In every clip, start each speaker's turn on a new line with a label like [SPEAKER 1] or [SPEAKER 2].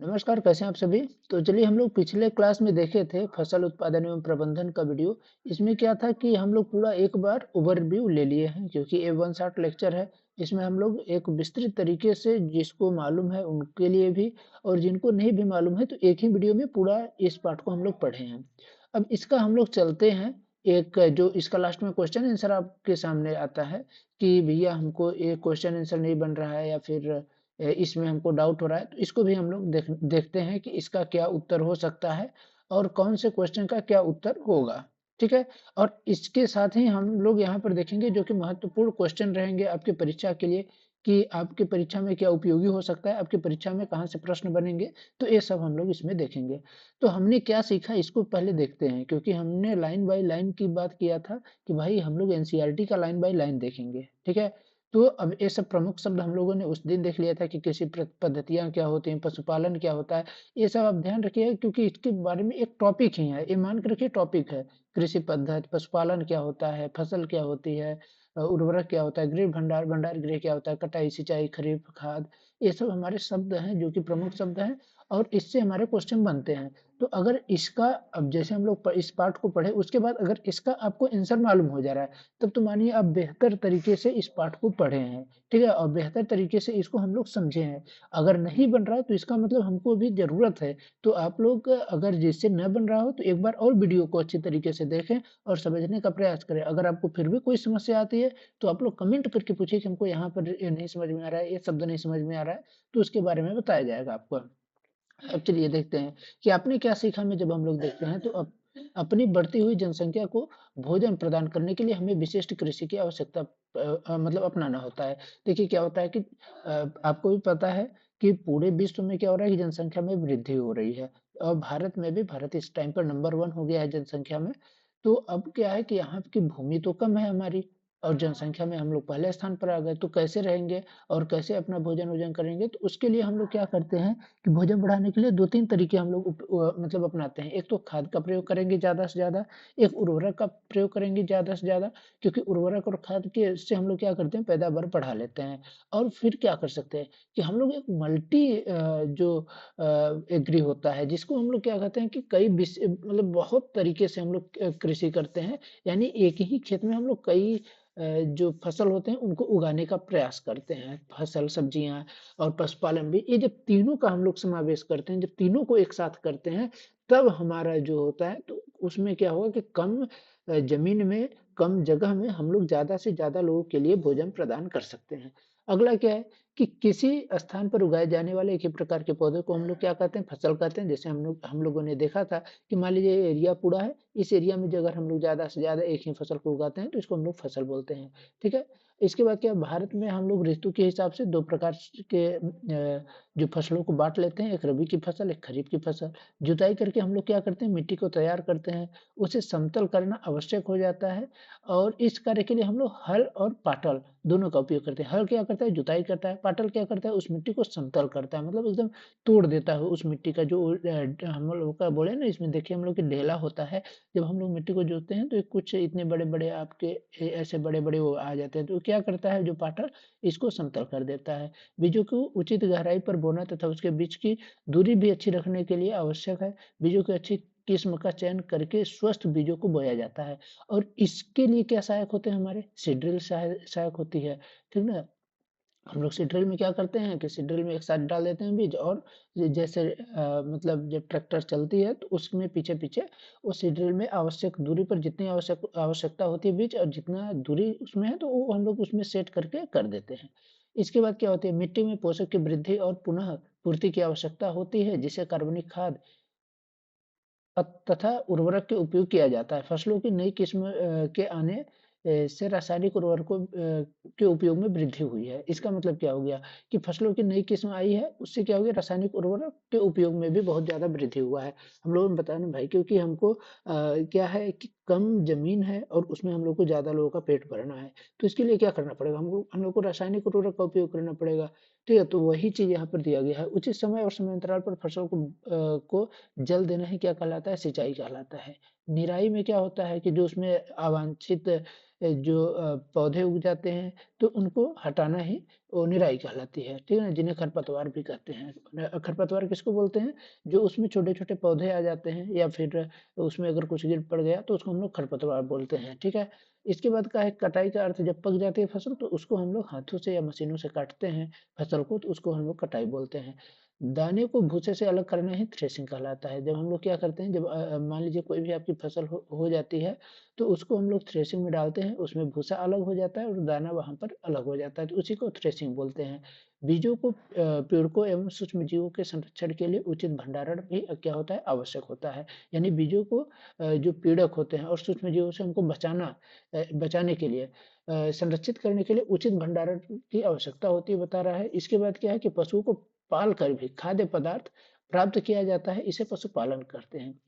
[SPEAKER 1] नमस्कार, कैसे हैं आप सभी? तो चलिए हम लोग पिछले क्लास में देखे थे फसल उत्पादन एवं प्रबंधन का वीडियो। इसमें क्या था कि हम लोग पूरा एक बार ओवरव्यू ले लिए हैं क्योंकि ये वन शॉट लेक्चर है। इसमें हम लोग एक विस्तृत तरीके से जिसको मालूम है उनके लिए भी और जिनको नहीं भी मालूम है तो एक ही वीडियो में पूरा इस पार्ट को हम लोग पढ़े हैं। अब इसका हम लोग चलते हैं एक जो इसका लास्ट में क्वेश्चन आंसर आपके सामने आता है कि भैया हमको ये क्वेश्चन आंसर नहीं बन रहा है या फिर इसमें हमको डाउट हो रहा है तो इसको भी हम लोग देखते हैं कि इसका क्या उत्तर हो सकता है और कौन से क्वेश्चन का क्या उत्तर होगा। ठीक है। और इसके साथ ही हम लोग यहाँ पर देखेंगे जो कि महत्वपूर्ण क्वेश्चन रहेंगे आपके परीक्षा के लिए कि आपकी परीक्षा में क्या उपयोगी हो सकता है, आपकी परीक्षा में कहाँ से प्रश्न बनेंगे। तो ये सब हम लोग इसमें देखेंगे। तो हमने क्या सीखा इसको पहले देखते हैं क्योंकि हमने लाइन बाय लाइन की बात किया था कि भाई हम लोग एनसीईआरटी का लाइन बाय लाइन देखेंगे। ठीक है। तो अब ये सब प्रमुख शब्द हम लोगों ने उस दिन देख लिया था कि कृषि पद्धतियाँ क्या होती हैं, पशुपालन क्या होता है। ये सब आप ध्यान रखिए क्योंकि इसके बारे में एक टॉपिक ही है, ये मान के रखिए टॉपिक है। कृषि पद्धति, पशुपालन क्या होता है, फसल क्या होती है, उर्वरक क्या होता है, गृह भंडार, भंडार गृह क्या होता है, कटाई, सिंचाई, खरीफ, खाद। ये सब हमारे शब्द हैं जो कि प्रमुख शब्द हैं और इससे हमारे क्वेश्चन बनते हैं। तो अगर इसका अब जैसे हम लोग इस पार्ट को पढ़े उसके बाद अगर इसका आपको आंसर मालूम हो जा रहा है तब तो मानिए आप बेहतर तरीके से इस पाठ को पढ़े हैं। ठीक है। और बेहतर तरीके से इसको हम लोग समझे हैं। अगर नहीं बन रहा है तो इसका मतलब हमको भी ज़रूरत है। तो आप लोग अगर जिससे न बन रहा हो तो एक बार और वीडियो को अच्छी तरीके से देखें और समझने का प्रयास करें। अगर आपको फिर भी कोई समस्या आती है तो आप लोग कमेंट करके पूछिए कि हमको यहाँ पर ये नहीं समझ में आ रहा है, ये शब्द नहीं समझ में आ रहा है, तो उसके बारे में बताया जाएगा आपको। अब चलिए देखते हैं कि आपने क्या सीखा में जब हम लोग देखते हैं तो अपनी बढ़ती हुई जनसंख्या को भोजन प्रदान करने के लिए हमें विशिष्ट कृषि की आवश्यकता मतलब अपनाना होता है। देखिए क्या होता है कि आपको भी पता है कि पूरे विश्व में क्या हो रहा है कि जनसंख्या में वृद्धि हो रही है और भारत में भी भारत इस टाइम पर नंबर 1 हो गया है जनसंख्या में। तो अब क्या है कि यहाँ की भूमि तो कम है हमारी और जनसंख्या में हम लोग पहले स्थान पर आ गए तो कैसे रहेंगे और कैसे अपना भोजन करेंगे। तो उसके लिए हम लोग क्या करते हैं कि भोजन बढ़ाने के लिए 2-3 तरीके हम लोग मतलब अपनाते हैं। एक तो खाद का प्रयोग करेंगे ज़्यादा से ज़्यादा, एक उर्वरक का प्रयोग करेंगे ज़्यादा से ज़्यादा क्योंकि उर्वरक और खाद के से हम लोग क्या करते हैं पैदावार बढ़ा लेते हैं। और फिर क्या कर सकते हैं कि हम लोग एक मल्टी जो एग्री होता है जिसको हम लोग क्या कहते हैं कि कई मतलब बहुत तरीके से हम लोग कृषि करते हैं। यानी एक ही खेत में हम लोग कई जो फसल होते हैं उनको उगाने का प्रयास करते हैं। फसल, सब्जियाँ और पशुपालन भी, ये जब तीनों का हम लोग समावेश करते हैं, जब तीनों को एक साथ करते हैं, तब हमारा जो होता है तो उसमें क्या होगा कि कम ज़मीन में, कम जगह में हम लोग ज़्यादा से ज़्यादा लोगों के लिए भोजन प्रदान कर सकते हैं। अगला क्या है कि किसी स्थान पर उगाए जाने वाले एक ही प्रकार के पौधे को हम लोग क्या कहते हैं, फसल कहते हैं। जैसे हम लोगों ने देखा था कि मान लीजिए ये एरिया पूरा है, इस एरिया में जो अगर हम लोग ज़्यादा से ज़्यादा एक ही फसल को उगाते हैं, तो इसको हम लोग फसल बोलते हैं। ठीक है? इसके बाद क्या भारत में हम लोग ऋतु के हिसाब से 2 प्रकार के जो फसलों को बाँट लेते हैं, एक रबी की फसल, एक खरीफ की फसल। जुताई करके हम लोग क्या करते हैं, मिट्टी को तैयार करते हैं, उसे समतल करना आवश्यक हो जाता है और इस कार्य के लिए हम लोग हल और पाटल दोनों का उपयोग करते हैं। हल क्या करता है, जुताई करता है, पाटल क्या करता है, उस मिट्टी को समतल करता है, मतलब एकदम तोड़ देता है उस मिट्टी का जो हम लोग का बोले ना इसमें देखिए हम लोग की ढेला होता है। जब हम लोग मिट्टी को जोतते हैं तो ये कुछ इतने बड़े-बड़े आपके ऐसे बड़े-बड़े वो आ जाते हैं, तो क्या करता है जो पाटर इसको समतल कर देता है। बीजों को उचित गहराई पर बोना तथा उसके बीच की दूरी भी अच्छी रखने के लिए आवश्यक है। बीजों की अच्छी किस्म का चयन करके स्वस्थ बीजों को बोया जाता है और इसके लिए क्या सहायक होते हैं हमारे सीड ड्रिल सहायक होती है। ठीक ना? हम लोग सीड ड्रिल में क्या करते हैं कि सीड ड्रिल में एक साथ डाल देते हैं बीज और जैसे मतलब जब ट्रैक्टर चलती है तो उसमें पीछे-पीछे वो सीड ड्रिल में आवश्यक दूरी पर जितनी आवश्यकता होती है बीज और जितना दूरी उसमें है तो वो हम लोग उसमें सेट करके कर देते हैं। इसके बाद क्या होती है मिट्टी में पोषक की वृद्धि और पुनः पूर्ति की आवश्यकता होती है जिसे कार्बनिक खाद तथा उर्वरक के उपयोग किया जाता है। फसलों की नई किस्म के आने से रासायनिक उर्वरकों के उपयोग में वृद्धि हुई है। इसका मतलब क्या हो गया कि फसलों की नई किस्म आई है, उससे क्या हो गया रासायनिक उर्वरक के उपयोग में भी बहुत ज़्यादा वृद्धि हुआ है। हम लोगों ने बताया ना भाई क्योंकि हमको क्या है कि कम ज़मीन है और उसमें हम लोग को ज़्यादा लोगों का पेट भरना है। तो इसके लिए क्या करना पड़ेगा हम लोग को रासायनिक उर्वरक का उपयोग करना पड़ेगा। ठीक है? तो वही चीज़ यहाँ पर दिया गया है। उचित समय और समयांतराल पर फसल को जल देना ही क्या कहलाता है सिंचाई कहलाता है। निराई में क्या होता है कि जो उसमें अवांछित जो पौधे उग जाते हैं तो उनको हटाना ही वो निराई कहलाती है, ठीक है ना? जिन्हें खरपतवार भी कहते हैं। खरपतवार किसको बोलते हैं? जो उसमें छोटे-छोटे पौधे आ जाते हैं या फिर उसमें अगर कुछ गिर पड़ गया तो उसको हम लोग खरपतवार बोलते हैं, ठीक है? इसके बाद का है कटाई का अर्थ, जब पक जाती है फसल तो उसको हम लोग हाथों से या मशीनों से काटते हैं फसल को, तो उसको हम लोग कटाई बोलते हैं। दाने को भूसे से अलग करना ही थ्रेसिंग कहलाता है। जब हम लोग क्या करते हैं, जब मान लीजिए कोई भी आपकी फसल हो जाती है, तो उसको हम लोग थ्रेसिंग में डालते हैं, उसमें भूसा अलग हो जाता है और दाना वहाँ पर अलग हो जाता है, तो उसी को थ्रेसिंग बोलते हैं। बीजों को पीड़कों एवं सूक्ष्म जीवों के संरक्षण के लिए उचित भंडारण भी क्या होता है, आवश्यक होता है। यानी बीजों को जो पीड़क होते हैं और सूक्ष्म जीवों से हमको बचाने के लिए संरक्षित करने के लिए उचित भंडारण की आवश्यकता होती है, बता रहा है। इसके बाद क्या है कि पशुओं को पाल कर भी खाद्य पदार्थ प्राप्त किया जाता है, इसे पशुपालन करते हैं।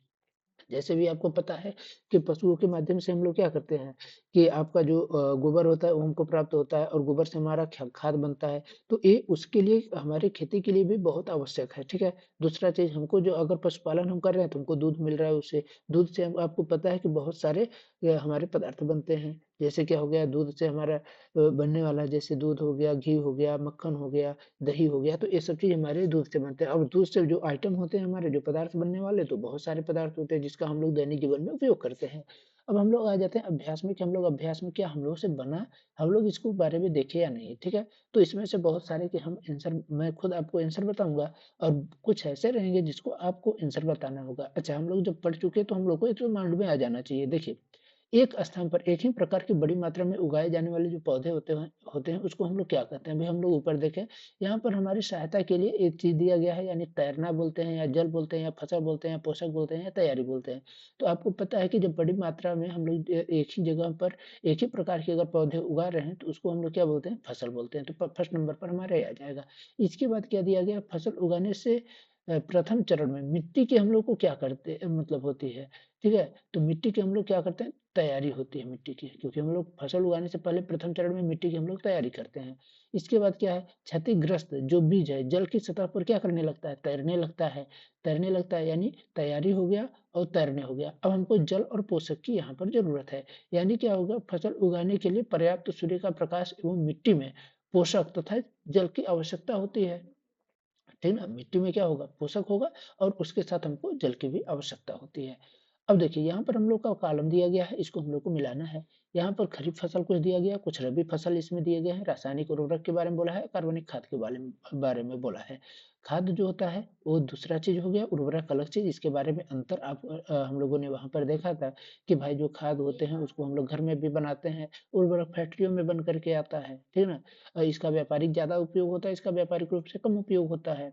[SPEAKER 1] जैसे भी आपको पता है कि पशुओं के माध्यम से हम लोग क्या करते हैं कि आपका जो गोबर होता है वो हमको प्राप्त होता है और गोबर से हमारा खाद बनता है। तो ये उसके लिए हमारी खेती के लिए भी बहुत आवश्यक है, ठीक है? दूसरा चीज़, हमको जो अगर पशुपालन हम कर रहे हैं तो हमको दूध मिल रहा है उससे। दूध से हम आपको पता है कि बहुत सारे हमारे पदार्थ बनते हैं। जैसे क्या हो गया, दूध से हमारा बनने वाला, जैसे दूध हो गया, घी हो गया, मक्खन हो गया, दही हो गया, तो ये सब चीज़ हमारे दूध से बनते हैं। और दूध से जो आइटम होते हैं हमारे, जो पदार्थ बनने वाले, तो बहुत सारे पदार्थ होते हैं जिसका हम लोग दैनिक जीवन में उपयोग करते हैं। अब हम लोग आ जाते हैं अभ्यास में कि हम लोग अभ्यास में क्या हम लोग से बना, हम लोग इसको बारे में देखे या नहीं, ठीक है? तो इसमें से बहुत सारे कि हम आंसर, मैं खुद आपको आंसर बताऊंगा और कुछ ऐसे रहेंगे जिसको आपको आंसर बताना होगा। अच्छा, हम लोग जब पढ़ चुके हैं तो हम लोग को ये तो माइंड में आ जाना चाहिए। देखिए, एक स्थान पर एक ही प्रकार की बड़ी मात्रा में उगाए जाने वाले जो पौधे होते हैं उसको हम लोग क्या कहते हैं? अभी हम लोग ऊपर देखें, यहाँ पर हमारी सहायता के लिए एक चीज़ दिया गया है, यानी तैरना बोलते हैं या जल बोलते हैं या फसल बोलते हैं या पोषक बोलते हैं या तैयारी बोलते हैं। तो आपको पता है कि जब बड़ी मात्रा में हम लोग एक ही जगह पर एक ही प्रकार के अगर पौधे उगा रहे हैं तो उसको हम लोग क्या बोलते हैं? फसल बोलते हैं। तो फर्स्ट नंबर पर हमारा ये आ जाएगा। इसके बाद क्या दिया गया? फसल उगाने से प्रथम चरण में मिट्टी की हम लोग को क्या करते मतलब होती है, ठीक है? तो मिट्टी की हम लोग क्या करते हैं? तैयारी होती है मिट्टी की, क्योंकि हम लोग फसल उगाने से पहले प्रथम चरण में मिट्टी की हम लोग तैयारी करते हैं। इसके बाद क्या है? क्षतिग्रस्त जो बीज है जल की सतह पर क्या करने लगता है? तैरने लगता है। तैरने लगता है यानी तैयारी हो गया और तैरने हो गया। अब हमको जल और पोषक की यहाँ पर जरूरत है। यानी क्या होगा? फसल उगाने के लिए पर्याप्त सूर्य का प्रकाश एवं मिट्टी में पोषक तथा जल की आवश्यकता होती है, ठीक ना? मिट्टी में क्या होगा? पोषक होगा और उसके साथ हमको जल की भी आवश्यकता होती है। अब देखिए, यहाँ पर हम लोग का कॉलम दिया गया है, इसको हम लोग को मिलाना है। यहाँ पर खरीफ फसल कुछ दिया गया है, कुछ रबी फसल इसमें दिए गए हैं। रासायनिक उर्वरक के बारे में बोला है, कार्बनिक खाद के बारे में बोला है। खाद जो होता है वो दूसरा चीज हो गया, उर्वरक अलग चीज। इसके बारे में अंतर आप हम लोगों ने वहां पर देखा था कि भाई जो खाद होते हैं उसको हम लोग घर में भी बनाते हैं, उर्वरक फैक्ट्रियों में बन करके आता है, ठीक ना? इसका व्यापारिक ज्यादा उपयोग होता है, इसका व्यापारिक रूप से कम उपयोग होता है।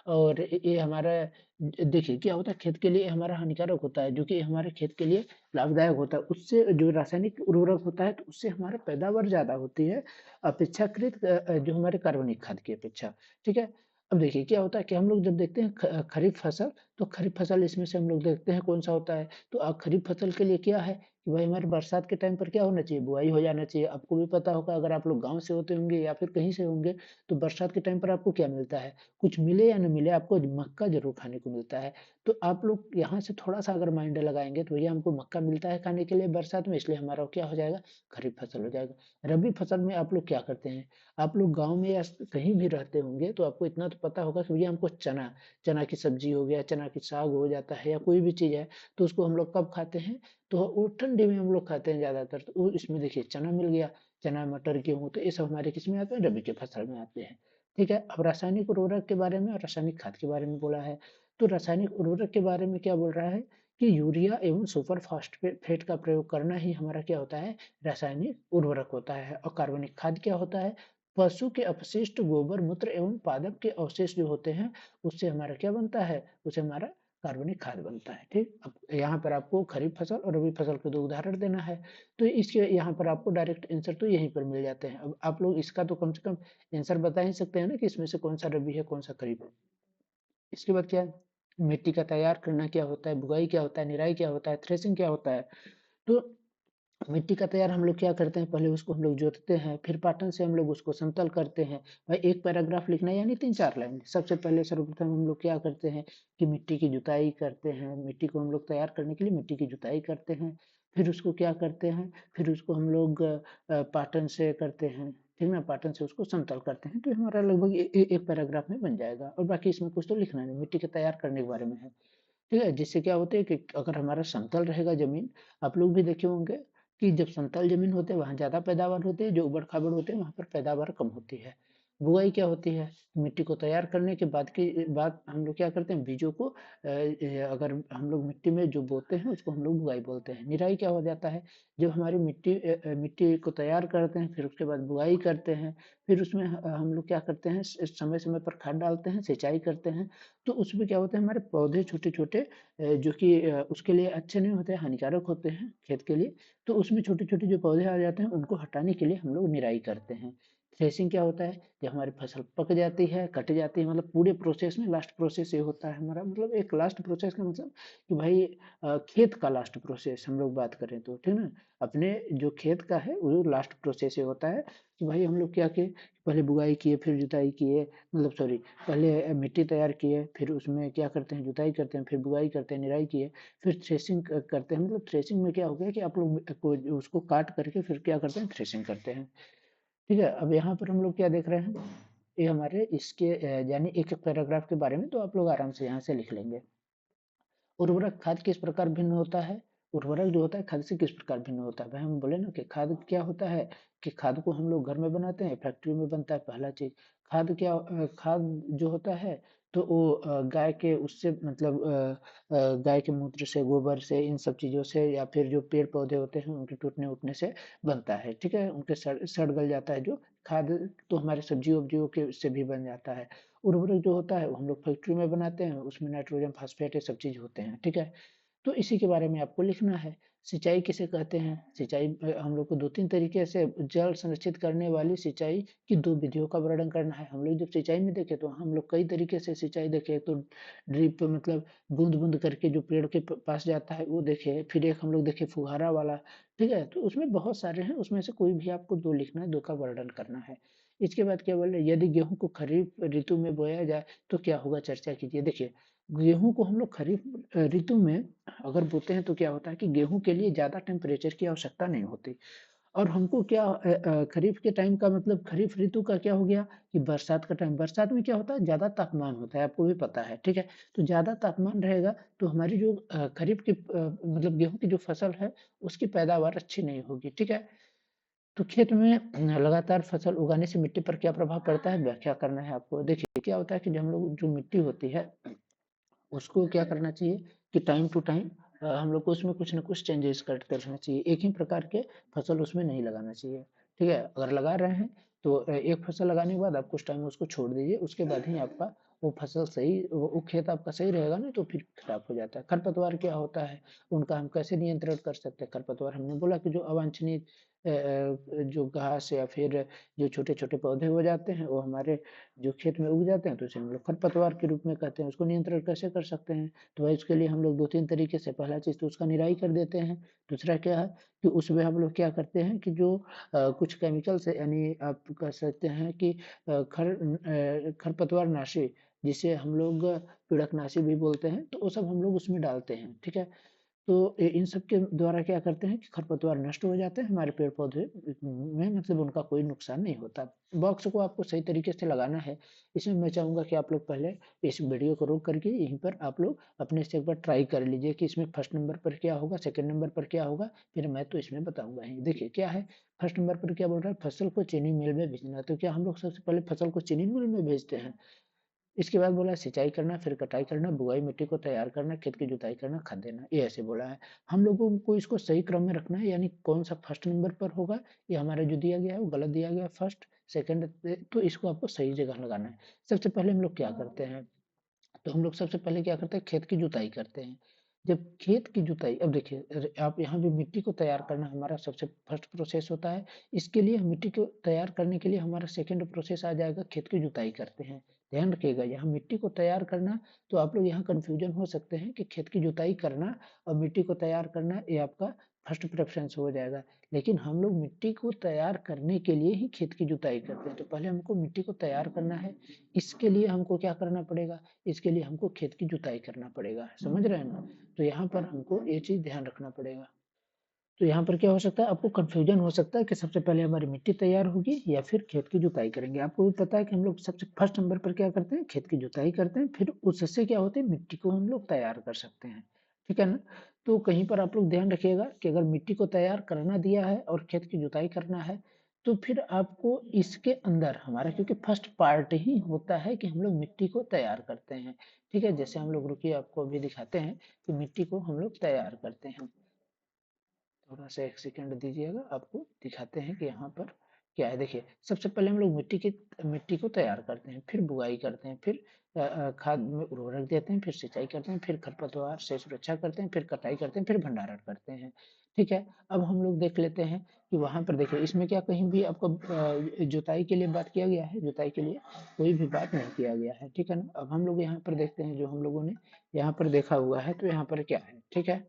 [SPEAKER 1] और ये हमारा देखिए क्या होता है, खेत के लिए हमारा हानिकारक होता है, जो कि हमारे खेत के लिए लाभदायक होता है। उससे जो रासायनिक उर्वरक होता है तो उससे हमारा पैदावार ज्यादा होती है अपेक्षाकृत जो हमारे कार्बनिक खाद की अपेक्षा, ठीक है? अब देखिए क्या होता है कि हम लोग जब देखते हैं खरीफ फसल, तो खरीफ फसल इसमें से हम लोग देखते हैं कौन सा होता है। तो खरीफ फसल के लिए क्या है कि भाई हमारे बरसात के टाइम पर क्या होना चाहिए? बुआई हो जाना चाहिए। आपको भी पता होगा, अगर आप लोग गांव से होते होंगे या फिर कहीं से होंगे, तो बरसात के टाइम पर आपको क्या मिलता है? कुछ मिले या न मिले, आपको मक्का ज़रूर खाने को मिलता है। तो आप लोग यहाँ से थोड़ा-सा अगर माइंड लगाएँगे तो भैया हमको मक्का मिलता है खाने के लिए बरसात में, इसलिए हमारा क्या हो जाएगा? खरीफ फसल हो जाएगा। रबी फसल में आप लोग क्या करते हैं? आप लोग गाँव में या कहीं भी रहते होंगे तो आपको इतना तो पता होगा कि भैया हमको चना की सब्जी हो गया, चना की साग हो जाता है या कोई भी चीज़ है, तो उसको हम लोग कब खाते हैं? तो वो ठंडी में हम लोग खाते हैं ज़्यादातर। तो वो इसमें देखिए चना मिल गया, चना, मटर, गेहूँ, तो ये सब हमारे किस में आते हैं? रबी के फसल में आते हैं। ठीक है? अब रासायनिक उर्वरक के बारे में और रासायनिक खाद के बारे में बोला है। तो रासायनिक उर्वरक के बारे में क्या बोल रहा है कि यूरिया एवं सुपर फास्फेट का प्रयोग करना ही हमारा क्या होता है? रासायनिक उर्वरक होता है। और कार्बनिक खाद क्या होता है? पशु के अपशिष्ट, गोबर, मूत्र एवं पादप के अवशेष जो होते हैं, उससे हमारा क्या बनता है? उससे हमारा कार्बनिक खाद बनता है, ठीक? अब यहाँ पर आपको खरीफ फसल और रबी फसल के 2 उदाहरण देना है। तो इसके यहाँ पर आपको डायरेक्ट आंसर तो यहीं पर मिल जाते हैं। अब आप लोग इसका तो कम से कम आंसर बता ही सकते हैं ना कि इसमें से कौन सा रबी है, कौन सा खरीफ है। इसके बाद क्या है? मिट्टी का तैयार करना क्या होता है? बुआई क्या होता है? निराई क्या होता है? थ्रेसिंग क्या होता है? तो मिट्टी का तैयार हम लोग क्या करते हैं? पहले उसको हम लोग जोतते हैं, फिर पाटन से हम लोग उसको समतल करते हैं। भाई एक पैराग्राफ लिखना है यानी 3-4 लाइन। सबसे पहले सर्वप्रथम हम लोग क्या करते हैं कि मिट्टी की जुताई करते हैं। मिट्टी को हम लोग तैयार करने के लिए मिट्टी की जुताई करते हैं। फिर उसको क्या करते हैं? फिर उसको हम लोग पाटन से करते हैं। ठीक ना, पाटन से उसको समतल करते हैं, तो हमारा लगभग एक पैराग्राफ में बन जाएगा, और बाकी इसमें कुछ तो लिखना नहीं, मिट्टी के तैयार करने के बारे में है। ठीक है, जिससे क्या होता है कि अगर हमारा समतल रहेगा जमीन, आप लोग भी देखे होंगे कि जब समतल जमीन होते हैं वहाँ ज्यादा पैदावार होती है, जो उबड़ खाबड़ होते हैं वहाँ पर पैदावार कम होती है। बुआई क्या होती है, मिट्टी को तैयार करने के बाद की बाद हम लोग क्या करते हैं, बीजों को अगर हम लोग मिट्टी में जो बोते हैं उसको हम लोग बुआई बोलते हैं। निराई क्या हो जाता है, जब हमारी मिट्टी को तैयार करते हैं, फिर उसके बाद बुआई करते हैं, फिर उसमें हम लोग क्या करते हैं, समय समय पर खाद डालते हैं, सिंचाई करते हैं। तो उसमें क्या होता है, हमारे पौधे छोटे छोटे जो कि उसके लिए अच्छे नहीं होते, हानिकारक होते हैं खेत के लिए, तो उसमें छोटे छोटे जो पौधे आ जाते हैं उनको हटाने के लिए हम लोग निराई करते हैं। थ्रेसिंग क्या होता है, जब हमारी फसल पक जाती है, कट जाती है, मतलब पूरे प्रोसेस में लास्ट प्रोसेस ये होता है हमारा, मतलब एक लास्ट प्रोसेस का मतलब कि भाई खेत का लास्ट प्रोसेस हम लोग बात करें तो, ठीक ना, अपने जो खेत का है वो लास्ट प्रोसेस ये होता है कि भाई हम लोग क्या किए, पहले बुआई किए, फिर जुताई किए, मतलब सॉरी, पहले मिट्टी तैयार किए, फिर उसमें क्या करते हैं, जुताई करते हैं, फिर बुआई करते हैं, निराई किए, फिर थ्रेसिंग करते हैं। मतलब थ्रेसिंग में क्या हो गया कि आप लोग उसको काट करके फिर क्या करते हैं, थ्रेसिंग करते हैं। ठीक है, अब यहाँ पर हम लोग क्या देख रहे हैं, ये हमारे इसके यानी एक एक पैराग्राफ के बारे में तो आप लोग आराम से यहाँ से लिख लेंगे। उर्वरक खाद किस प्रकार भिन्न होता है, उर्वरक जो होता है खाद से किस प्रकार भिन्न होता है, भाई हम बोले ना कि खाद क्या होता है, कि खाद को हम लोग घर में बनाते हैं, फैक्ट्री में बनता है, पहला चीज। खाद क्या, खाद जो होता है तो वो गाय के उससे मतलब गाय के मूत्र से, गोबर से, इन सब चीजों से, या फिर जो पेड़ पौधे होते हैं उनके टूटने उठने से बनता है। ठीक है, उनके सड़ गल जाता है जो खाद, तो हमारे सब्जियों वब्जियों के से भी बन जाता है। उर्वरक जो होता है वो हम लोग फैक्ट्री में बनाते हैं, उसमें नाइट्रोजन फास्फेट ये सब चीज होते हैं। ठीक है, तो इसी के बारे में आपको लिखना है। सिंचाई किसे कहते हैं, सिंचाई हम लोग को दो तीन तरीके से जल संरक्षित करने वाली सिंचाई की दो विधियों का वर्णन करना है। हम लोग जब सिंचाई में देखे तो हम लोग कई तरीके से सिंचाई देखे, तो ड्रिप मतलब बूंद बूंद करके जो पेड़ के पास जाता है वो देखे, फिर एक हम लोग देखे फुहारा वाला। ठीक है, तो उसमें बहुत सारे हैं, उसमें से कोई भी आपको दो लिखना है, दो का वर्णन करना है। इसके बाद क्या बोले, यदि गेहूं को खरीफ ऋतु में बोया जाए तो क्या होगा, चर्चा कीजिए। देखिए, गेहूं को हम लोग खरीफ ऋतु में अगर बोते हैं तो क्या होता है कि गेहूं के लिए ज्यादा टेम्परेचर की आवश्यकता नहीं होती। और हमको क्या खरीफ के टाइम का मतलब, खरीफ ऋतु का क्या हो गया कि बरसात का टाइम, बरसात में क्या होता है, ज्यादा तापमान होता है, आपको भी पता है। ठीक है, तो ज्यादा तापमान रहेगा तो हमारी जो खरीफ की मतलब गेहूं की जो फसल है उसकी पैदावार अच्छी नहीं होगी। ठीक है, तो खेत में लगातार फसल उगाने से मिट्टी पर क्या प्रभाव पड़ता है, व्याख्या करना है आपको। देखिए क्या होता है कि जब हम लोग जो मिट्टी होती है उसको क्या करना चाहिए कि टाइम टू टाइम हम लोग को उसमें कुछ ना कुछ चेंजेस करते रहना चाहिए, एक ही प्रकार के फसल उसमें नहीं लगाना चाहिए। ठीक है, अगर लगा रहे हैं तो एक फसल लगाने के बाद आप कुछ टाइम उसको छोड़ दीजिए, उसके बाद ही आपका वो फसल सही, वो खेत आपका सही रहेगा, नहीं तो फिर खराब हो जाता है। खरपतवार क्या होता है, उनका हम कैसे नियंत्रण कर सकते हैं। खरपतवार हमने बोला कि जो अवांछनीय जो घास या फिर जो छोटे छोटे पौधे हो जाते हैं वो हमारे जो खेत में उग जाते हैं, तो इसे हम लोग खरपतवार के रूप में कहते हैं। उसको नियंत्रण कैसे कर सकते हैं, तो भाई उसके लिए हम लोग दो तीन तरीके से, पहला चीज तो उसका निराई कर देते हैं। दूसरा क्या है कि उसमें हम लोग क्या करते हैं कि जो कुछ केमिकल से, यानी आप कह सकते हैं कि खरपतवार नाशी, जिसे हम लोग पीड़कनाशी भी बोलते हैं, तो वो सब हम लोग उसमें डालते हैं। ठीक है, तो इन सब के द्वारा क्या करते हैं कि खरपतवार नष्ट हो जाते हैं, हमारे पेड़ पौधे में मतलब उनका कोई नुकसान नहीं होता। बॉक्स को आपको सही तरीके से लगाना है। इसमें मैं चाहूंगा कि आप लोग पहले इस वीडियो को रोक करके यहीं पर आप लोग अपने से एक बार ट्राई कर लीजिए कि इसमें फर्स्ट नंबर पर क्या होगा, सेकंड नंबर पर क्या होगा, फिर मैं तो इसमें बताऊंगा ही। देखिए क्या है, फर्स्ट नंबर पर क्या बोल रहा है, फसल को चीनी मिल में भेजना। तो क्या हम लोग सबसे पहले फसल को चीनी मिल में भेजते हैं। इसके बाद बोला सिंचाई करना, फिर कटाई करना, बुआई, मिट्टी को तैयार करना, खेत की जुताई करना, खाद देना, ये ऐसे बोला है। हम लोगों को इसको सही क्रम में रखना है, यानी कौन सा फर्स्ट नंबर पर होगा, ये हमारा जो दिया गया है वो गलत दिया गया है, फर्स्ट सेकंड, तो इसको आपको सही जगह लगाना है। सबसे पहले हम लोग क्या करते हैं, तो हम लोग सबसे पहले क्या करते हैं, खेत की जुताई करते हैं। जब खेत की जुताई, अब देखिए आप यहाँ भी मिट्टी को तैयार करना हमारा सबसे फर्स्ट प्रोसेस होता है। इसके लिए मिट्टी को तैयार करने के लिए हमारा सेकंड प्रोसेस आ जाएगा, खेत की जुताई करते हैं। ध्यान रखिएगा, यहाँ मिट्टी को तैयार करना, तो आप लोग यहाँ कंफ्यूजन हो सकते हैं कि खेत की जुताई करना और मिट्टी को तैयार करना ये आपका फर्स्ट प्रेफरेंस हो जाएगा। लेकिन हम लोग मिट्टी को तैयार करने के लिए ही खेत की जुताई करते हैं, तो पहले हमको मिट्टी को तैयार करना है। इसके लिए हमको क्या करना पड़ेगा, इसके लिए हमको खेत की जुताई करना पड़ेगा, समझ रहे हैं ना। तो यहाँ पर हमको ये चीज ध्यान रखना पड़ेगा। तो यहाँ पर क्या हो सकता है, आपको कंफ्यूजन हो सकता है कि सबसे पहले हमारी मिट्टी तैयार होगी या फिर खेत की जुताई करेंगे। आपको भी पता है कि हम लोग सबसे फर्स्ट नंबर पर क्या करते हैं, खेत की जुताई करते हैं, फिर उससे क्या होती है, मिट्टी को हम लोग तैयार कर सकते हैं। ठीक है ना। तो कहीं पर आप लोग ध्यान रखिएगा कि अगर मिट्टी को तैयार करना दिया है और खेत की जुताई करना है, तो फिर आपको इसके अंदर हमारा, क्योंकि फर्स्ट पार्ट ही होता है कि हम लोग मिट्टी को तैयार करते हैं। ठीक है, जैसे हम लोग, रुकिए आपको अभी दिखाते हैं कि मिट्टी को हम लोग तैयार करते हैं। थोड़ा सा एक सेकंड दीजिएगा, आपको दिखाते हैं कि यहाँ पर क्या है। देखिए, सबसे पहले हम लोग मिट्टी को तैयार करते हैं, फिर बुआई करते हैं, फिर खाद में उर्वरक देते हैं, फिर सिंचाई करते हैं, फिर खरपतवार से सुरक्षा करते हैं, फिर कटाई करते हैं, फिर भंडारण करते हैं। ठीक है। अब हम लोग देख लेते हैं कि वहां पर देखिए, इसमें क्या कहीं भी आपको जुताई के लिए बात किया गया है, जुताई के लिए कोई भी बात नहीं किया गया है। ठीक है ना। अब हम लोग यहाँ पर देखते हैं, जो हम लोगों ने यहाँ पर देखा हुआ है, तो यहाँ पर क्या है। ठीक है।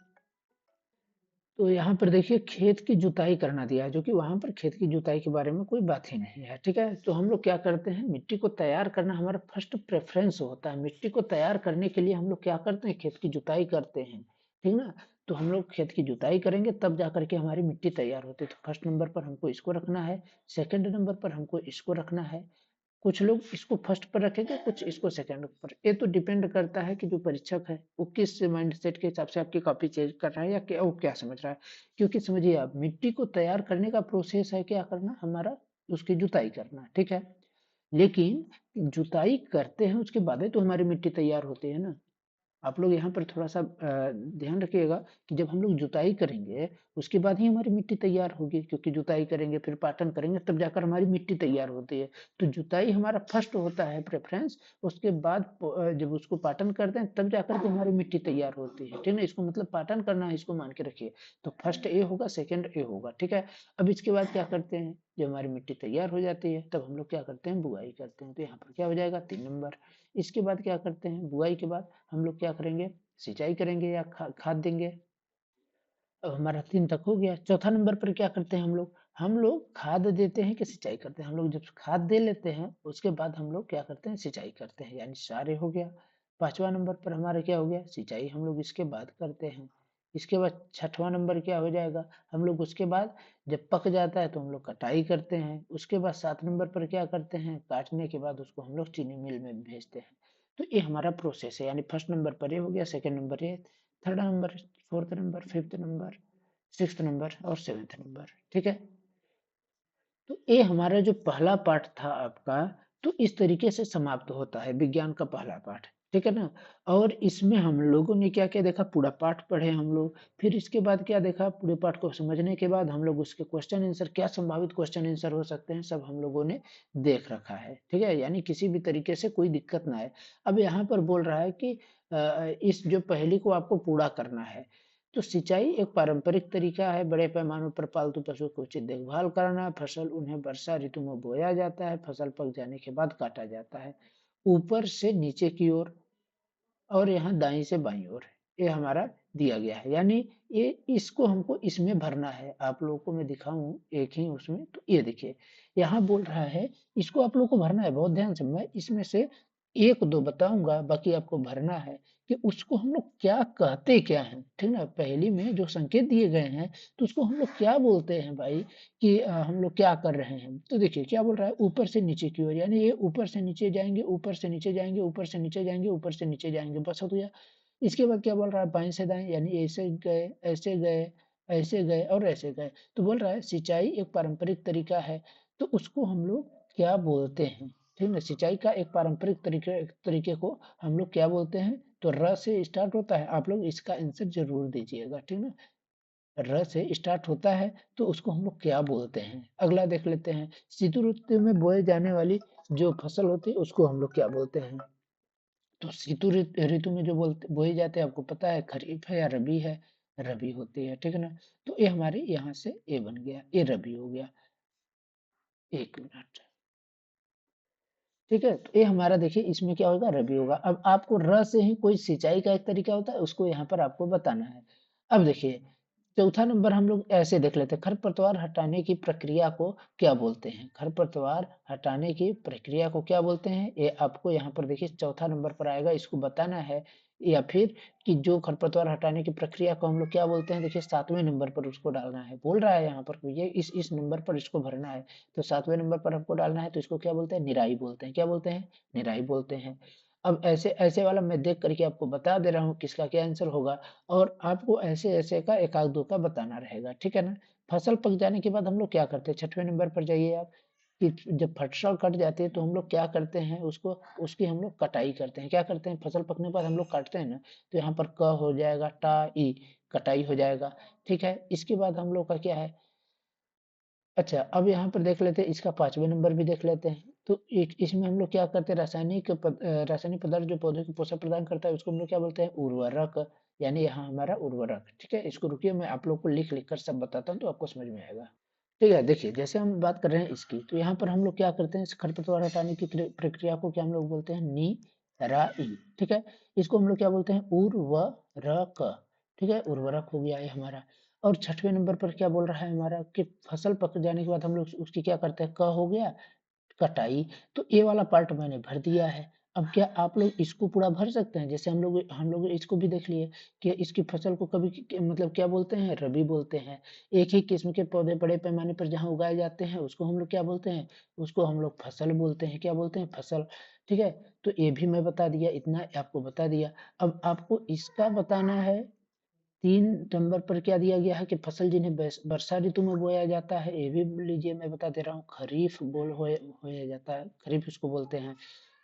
[SPEAKER 1] तो यहाँ पर देखिए, खेत की जुताई करना दिया है, जो कि वहां पर खेत की जुताई के बारे में कोई बात ही नहीं है। ठीक है। तो हम लोग क्या करते हैं, मिट्टी को तैयार करना हमारा फर्स्ट प्रेफरेंस होता है। मिट्टी को तैयार करने के लिए हम लोग क्या करते हैं, खेत की जुताई करते हैं। ठीक ना। तो हम लोग खेत की जुताई करेंगे, तब जा करके हमारी मिट्टी तैयार होती है। तो फर्स्ट नंबर पर हमको इसको रखना है, सेकंड नंबर पर हमको इसको रखना है। कुछ लोग इसको फर्स्ट पर रखेंगे, कुछ इसको सेकंड पर। ये तो डिपेंड करता है कि जो परीक्षक है वो किस माइंडसेट के हिसाब से आपकी कॉपी चेंज कर रहा है, या क्या वो क्या समझ रहा है। क्योंकि समझिए, आप मिट्टी को तैयार करने का प्रोसेस है क्या करना हमारा, उसकी जुताई करना। ठीक है। लेकिन जुताई करते हैं उसके बाद ही तो हमारी मिट्टी तैयार होती है ना। आप लोग यहाँ पर थोड़ा-सा ध्यान रखिएगा कि जब हम लोग जुताई करेंगे, उसके बाद ही हमारी मिट्टी तैयार होगी, क्योंकि जुताई करेंगे, फिर पाटन करेंगे, तब जाकर हमारी मिट्टी तैयार होती है। तो जुताई हमारा फर्स्ट होता है प्रेफ़रेंस, उसके बाद जब उसको पाटन करते हैं, तब जाकर के हमारी मिट्टी तैयार होती है। ठीक है? इसको मतलब पाटन करना है, इसको मान के रखिए। तो फर्स्ट ए होगा, सेकंड ए होगा। ठीक है? अब इसके बाद क्या करते हैं, जब हमारी मिट्टी तैयार हो जाती है, तब हम लोग क्या करते हैं, बुआई करते हैं। तो यहाँ पर क्या हो जाएगा, 3 नंबर। इसके बाद क्या करते हैं, बुआई के बाद हम लोग क्या करेंगे, सिंचाई करेंगे या खाद देंगे। अब हमारा 3 तक हो गया। चौथा नंबर पर क्या करते हैं हम लोग खाद देते हैं कि सिंचाई करते हैं। हम लोग जब खाद दे लेते हैं, उसके बाद हम लोग क्या करते हैं, सिंचाई करते हैं, यानी सारे हो गया। पांचवा नंबर पर हमारा क्या हो गया, सिंचाई हम लोग इसके बाद करते हैं। इसके बाद छठवां नंबर क्या हो जाएगा, हम लोग उसके बाद जब पक जाता है तो हम लोग कटाई करते हैं। उसके बाद 7 नंबर पर क्या करते हैं, काटने के बाद उसको हम लोग चीनी मिल में भेजते हैं। तो ये हमारा प्रोसेस है, यानी फर्स्ट नंबर पर ये हो गया, सेकंड नंबर ये, third number, fourth number, fifth number, sixth number और सेवेंथ नंबर। ठीक है। तो ये हमारा जो पहला पाठ था आपका, तो इस तरीके से समाप्त होता है विज्ञान का पहला पाठ। ठीक है ना। और इसमें हम लोगों ने क्या क्या देखा, पूरा पाठ पढ़े हम लोग। फिर इसके बाद क्या देखा, पूरे पाठ को समझने के बाद हम लोग उसके क्वेश्चन आंसर, क्या संभावित क्वेश्चन आंसर हो सकते हैं, सब हम लोगों ने देख रखा है। ठीक है, यानी किसी भी तरीके से कोई दिक्कत ना आए। अब यहाँ पर बोल रहा है कि इस जो पहेली को आपको पूरा करना है। तो सिंचाई एक पारंपरिक तरीका है, बड़े पैमाने पर पालतू पशुओं की उचित देखभाल करना। फसल उन्हें वर्षा ऋतु में बोया जाता है, फसल पक जाने के बाद काटा जाता है। ऊपर से नीचे की ओर और यहाँ दाईं से बाईं ओर, ये हमारा दिया गया है। यानी ये, इसको हमको इसमें भरना है। आप लोगों को मैं दिखाऊं एक ही उसमें, तो ये देखिए, यहाँ बोल रहा है इसको आप लोगों को भरना है। बहुत ध्यान से, मैं इसमें से एक दो बताऊंगा, बाकी आपको भरना है कि उसको हम लोग क्या कहते क्या हैं। ठीक ना। पहेली में जो संकेत दिए गए हैं, तो उसको हम लोग क्या बोलते हैं भाई, कि हम लोग क्या कर रहे हैं। तो देखिए क्या बोल रहा है, ऊपर से नीचे की ओर, यानी ये ऊपर से नीचे जाएंगे, ऊपर से नीचे जाएंगे, ऊपर से नीचे जाएंगे, ऊपर से नीचे जाएंगे, बस हो गया। इसके बाद क्या बोल रहा है, बाएं से दाएं, यानी ऐसे गए, ऐसे गए, ऐसे गए और ऐसे गए। तो बोल रहा है सिंचाई एक पारंपरिक तरीका है, तो उसको हम लोग क्या बोलते हैं। ठीक ना। सिंचाई का एक पारंपरिक तरीके तरीके को हम लोग क्या बोलते हैं। तो र से स्टार्ट होता है, आप लोग इसका आंसर जरूर दीजिएगा। ठीक ना। र से स्टार्ट होता है, तो उसको हम लोग क्या बोलते हैं। अगला देख लेते हैं, शीत ऋतु में बोए जाने वाली जो फसल होती है, उसको हम लोग क्या बोलते हैं। तो शीतु ऋतु में जो बोलते बोए जाते हैं, आपको पता है खरीफ है या रबी है, रबी होती है। ठीक है ना। तो ये हमारे यहाँ से ए बन गया, ये रबी हो गया। एक मिनट। ठीक है। तो ये हमारा देखिए, इसमें क्या होगा, रबी होगा। अब आपको र से ही कोई सिंचाई का एक तरीका होता है, उसको यहाँ पर आपको बताना है। अब देखिए, चौथा नंबर हम लोग ऐसे देख लेते हैं, खरपतवार हटाने की प्रक्रिया को क्या बोलते हैं? खरपतवार हटाने की प्रक्रिया को क्या बोलते हैं? ये आपको यहाँ पर देखिए चौथा नंबर पर आएगा, इसको बताना है। या फिर कि जो खरपतवार हटाने की प्रक्रिया को हम लोग क्या बोलते हैं? देखिए 7वें नंबर पर उसको डालना है। बोल रहा है यहाँ पर ये इस नंबर पर इसको भरना है। तो 7वें नंबर पर हमको डालना है, तो इसको क्या बोलते हैं? निराई बोलते हैं। क्या बोलते हैं? निराई बोलते हैं। अब ऐसे ऐसे वाला मैं देख करके आपको बता दे रहा हूँ किसका क्या आंसर होगा, और आपको ऐसे-ऐसे का एक आध दो का बताना रहेगा, ठीक है ना? फसल पक जाने के बाद हम लोग क्या करते हैं? 6वें नंबर पर जाइए आप, कि जब फसल कट जाती है तो हम लोग क्या करते हैं? उसको उसकी हम लोग कटाई करते हैं। क्या करते हैं? फसल पकने के बाद हम लोग काटते हैं ना, तो यहाँ पर क हो जाएगा, टा, ई, कटाई हो जाएगा, ठीक है? इसके बाद हम लोग का क्या है? अच्छा, अब यहाँ पर देख लेते हैं, इसका 5वें नंबर भी देख लेते हैं। तो एक इसमें हम लोग क्या करते हैं? रासायनिक पदार्थ जो पौधे को पोषण प्रदान करता है, उसको हम लोग क्या बोलते हैं? उर्वरक। यानी यहाँ हमारा उर्वरक, ठीक है? इसको रुकिए, मैं आप लोग को लिख कर सब बताता हूँ, तो आपको समझ में आएगा। ठीक है, देखिए जैसे हम बात कर रहे हैं इसकी, तो यहाँ पर हम लोग क्या करते हैं? इस खरपतवार हटाने की प्रक्रिया को क्या हम लोग बोलते हैं? निराई, ठीक है? इसको हम लोग क्या बोलते हैं? उर्वरक, ठीक है? उर्वरक हो गया ये हमारा। और 6वें नंबर पर क्या बोल रहा है हमारा? कि फसल पक जाने के बाद हम लोग उसकी क्या करते हैं? क हो गया, कटाई। तो ये वाला पार्ट मैंने भर दिया है। अब क्या आप लोग इसको पूरा भर सकते हैं? जैसे हम लोग इसको भी देख लिए कि इसकी फसल को कभी मतलब क्या बोलते हैं? रबी बोलते हैं। एक ही किस्म के पौधे बड़े पैमाने पर जहाँ उगाए जाते हैं, उसको हम लोग क्या बोलते हैं? उसको हम लोग फसल बोलते हैं। क्या बोलते हैं? फसल, ठीक है? तो ये भी मैं बता दिया, इतना आपको बता दिया। अब आपको इसका बताना है। 3 नंबर पर क्या दिया गया है? कि फसल जिन्हें वर्षा ऋतु में बोया जाता है, ये भी लीजिए मैं बता दे रहा हूँ, खरीफ बोया जाता है, खरीफ इसको बोलते हैं,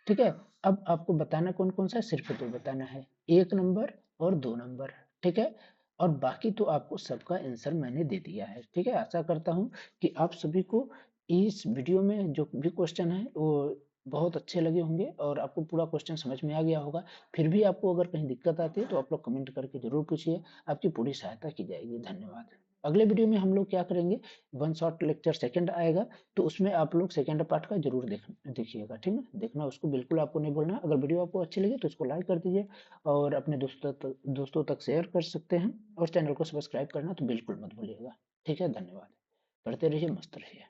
[SPEAKER 1] ठीक है? अब आपको बताना कौन-कौन सा है? सिर्फ 2 बताना है, 1 नंबर और 2 नंबर, ठीक है? और बाकी तो आपको सबका आंसर मैंने दे दिया है, ठीक है? आशा करता हूँ कि आप सभी को इस वीडियो में जो भी क्वेश्चन है वो बहुत अच्छे लगे होंगे और आपको पूरा क्वेश्चन समझ में आ गया होगा। फिर भी आपको अगर कहीं दिक्कत आती है तो आप लोग कमेंट करके ज़रूर पूछिए, आपकी पूरी सहायता की जाएगी। धन्यवाद। अगले वीडियो में हम लोग क्या करेंगे? वन शॉट लेक्चर सेकंड आएगा, तो उसमें आप लोग सेकंड पार्ट का ज़रूर देखिएगा, ठीक है? देखना उसको बिल्कुल आपको नहीं भूलना। अगर वीडियो आपको अच्छी लगी तो इसको लाइक कर दीजिए और अपने दोस्तों तक शेयर कर सकते हैं, और चैनल को सब्सक्राइब करना तो बिल्कुल मत भूलिएगा। ठीक है? धन्यवाद। पढ़ते रहिए, मस्त रहिए।